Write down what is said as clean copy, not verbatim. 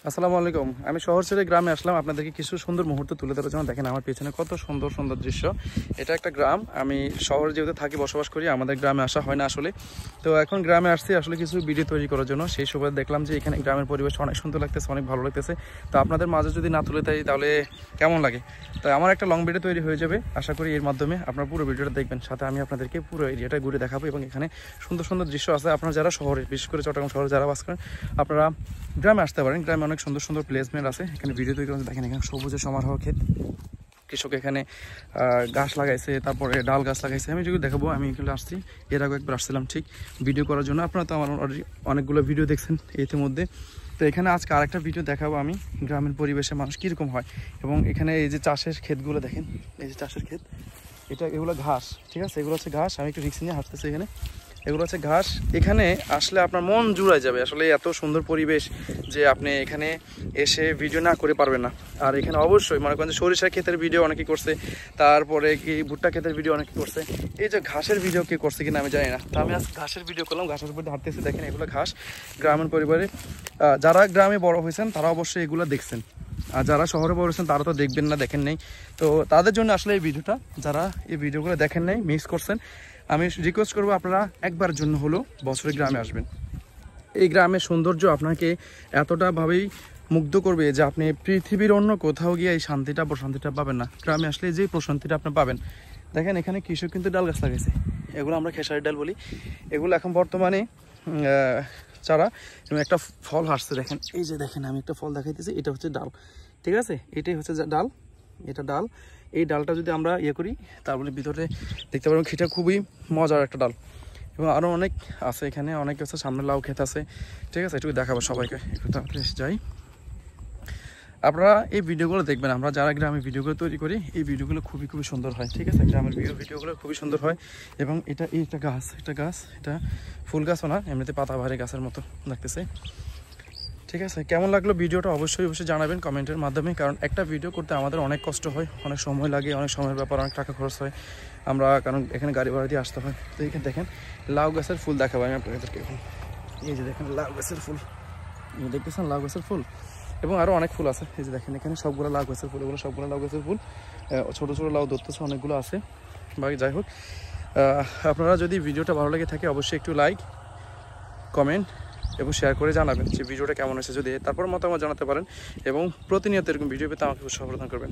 আসসালামু আলাইকুম। আমি শহর ছেড়ে গ্রামে আসলাম আপনাদেরকে কিছু সুন্দর মুহূর্ত তুলে ধরার জন্য। দেখেন আমার পেছনে কত সুন্দর সুন্দর দৃশ্য। এটা একটা গ্রাম। আমি শহরে যেহেতু থাকি, বসবাস করি, আমাদের গ্রামে আসা হয় না আসলে। তো এখন গ্রামে আসছি আসলে কিছু ভিডিও তৈরি করার জন্য। সেই সময় দেখলাম যে এখানে গ্রামের পরিবেশ অনেক সুন্দর লাগতেছে, অনেক ভালো লাগতেছে। তো আপনাদের মাঝে যদি না তুলে দেয় তাহলে কেমন লাগে? তো আমার একটা লং ভিডিও তৈরি হয়ে যাবে, আশা করি এর মাধ্যমে আপনারা পুরো ভিডিওটা দেখবেন। সাথে আমি আপনাদেরকে পুরো এরিয়াটা ঘুরে দেখাবো এবং এখানে সুন্দর সুন্দর দৃশ্য আছে। আপনারা যারা শহরে, বিশেষ করে চট্টগ্রাম শহরে যারা বাস করেন, আপনারা গ্রামে আসতে পারেন। গ্রামে অনেক সুন্দর সুন্দর প্লেসমেন্ট আছে। এখানে ভিডিও তৈরি করে দেখেন, এখানে সবুজের সমারোহ ক্ষেত, কৃষক এখানে গাছ লাগাইছে, তারপরে ডাল গাছ লাগাইছে। আমি যদি দেখাবো, আমি এখানে আসছি, এর আগে একবার আসছিলাম ঠিক ভিডিও করার জন্য। আপনারা তো আমার অনেকগুলো ভিডিও দেখছেন ইতিমধ্যে। তো এখানে আজকে আরেকটা ভিডিও দেখাবো আমি, গ্রামের পরিবেশে মানুষ কীরকম হয়। এবং এখানে এই যে চাষের ক্ষেতগুলো দেখেন, এই যে চাষের ক্ষেত, এগুলো ঘাস, ঠিক আছে, এগুলো হচ্ছে ঘাস। আমি একটু রিক্স নিয়ে হাঁটতেছি এখানে। এগুলো হচ্ছে ঘাস। এখানে আসলে আপনার মন জুড়ে যাবে। আসলে এত সুন্দর পরিবেশ যে আপনি এখানে এসে ভিডিও না করে পারবেন না। আর এখানে অবশ্যই মনে করেন যে সরিষা ক্ষেতের ভিডিও অনেকে করছে, তারপরে কি ভুট্টা ক্ষেতের ভিডিও অনেকে করছে। এই যে ঘাসের ভিডিও কে করছে কিনা আমি জানি না। তো আমি আজ ঘাসের ভিডিও করলাম, ঘাসের উপর হাঁটতেছি। দেখেন এগুলো ঘাস। গ্রামের পরিবারে যারা গ্রামে বড় হয়েছেন তারা অবশ্যই এগুলো দেখছেন, আর যারা শহরে বড় হয়েছেন তারা তো দেখবেন না, দেখেন নাই। তো তাদের জন্য আসলে এই ভিডিওটা, যারা এই ভিডিওগুলো দেখেন নাই, মিস করছেন, আমি রিকোয়েস্ট করবো আপনারা একবার জন্য হলো বছরে গ্রামে আসবেন। এই গ্রামের সৌন্দর্য আপনাকে এতটাভাবেই মুগ্ধ করবে যে আপনি পৃথিবীর অন্য কোথাও গিয়ে এই প্রশান্তিটা পাবেন না। গ্রামে আসলে যে প্রশান্তিটা আপনি পাবেন। দেখেন এখানে কৃষক কিন্তু ডাল গাছ লাগাইছে, এগুলো আমরা খেসারি ডাল বলি। এগুলো এখন বর্তমানে চারা এবং একটা ফল আসছে। দেখেন এই যে দেখেন, আমি একটা ফল দেখাইতেছি, এটা হচ্ছে ডাল, ঠিক আছে, এটাই হচ্ছে ডাল, এটা ডাল। এই ডালটা যদি আমরা করি, তারপরে ভিতরে দেখতে পারবেন এটা খুবই মজার একটা ডাল। এবং আরও অনেক আছে, এখানে অনেক আছে, সামনে লাউ ক্ষেত আছে, ঠিক আছে। একটু দেখাবো সবাইকে, একটু তাড়াতাড়ি যাই। আপনারা এই ভিডিওগুলো দেখবেন। আমরা যারা গ্রামে ভিডিওগুলো তৈরি করি, এই ভিডিওগুলো খুবই সুন্দর হয়, ঠিক আছে। গ্রামের ভিডিওগুলো খুবই সুন্দর হয়। এবং এটা গাছ, এটা ফুল গাছও না, এমনিতে পাতাবাহারি গাছের মতো লাগতেছে, ঠিক আছে। কেমন লাগলো ভিডিওটা অবশ্যই জানাবেন কমেন্টের মাধ্যমে। কারণ একটা ভিডিও করতে আমাদের অনেক কষ্ট হয়, অনেক সময় লাগে, অনেক সময়ের ব্যাপার, অনেক টাকা খরচ হয় আমরা, কারণ এখানে গাড়ি ভাড়া দিয়ে আসতে হয়। তো এখানে দেখেন লাউ গাছের ফুল দেখাবো আমি আপনাদেরকে এখন। এই যে দেখেন লাউ গাছের ফুল, দেখতেছেন লাউ গাছের ফুল, এবং আরও অনেক ফুল আছে। এই যে দেখেন এখানে সবগুলো লাউ গাছের ফুল, এগুলো সবগুলো লাউ গাছের ফুল। ছোটো ছোটো লাউ ধরতেছে, অনেকগুলো আছে। বাকি যাই হোক, আপনারা যদি ভিডিওটা ভালো লেগে থাকে অবশ্যই একটু লাইক, কমেন্ট এবং শেয়ার করে জানাবেন যে ভিডিওটা কেমন হয়েছে। যদি তারপর মতামত জানাতে পারেন এবং প্রতিনিয়ত এরকম ভিডিও পেতে আমাকে উৎসাহ প্রদান করবেন।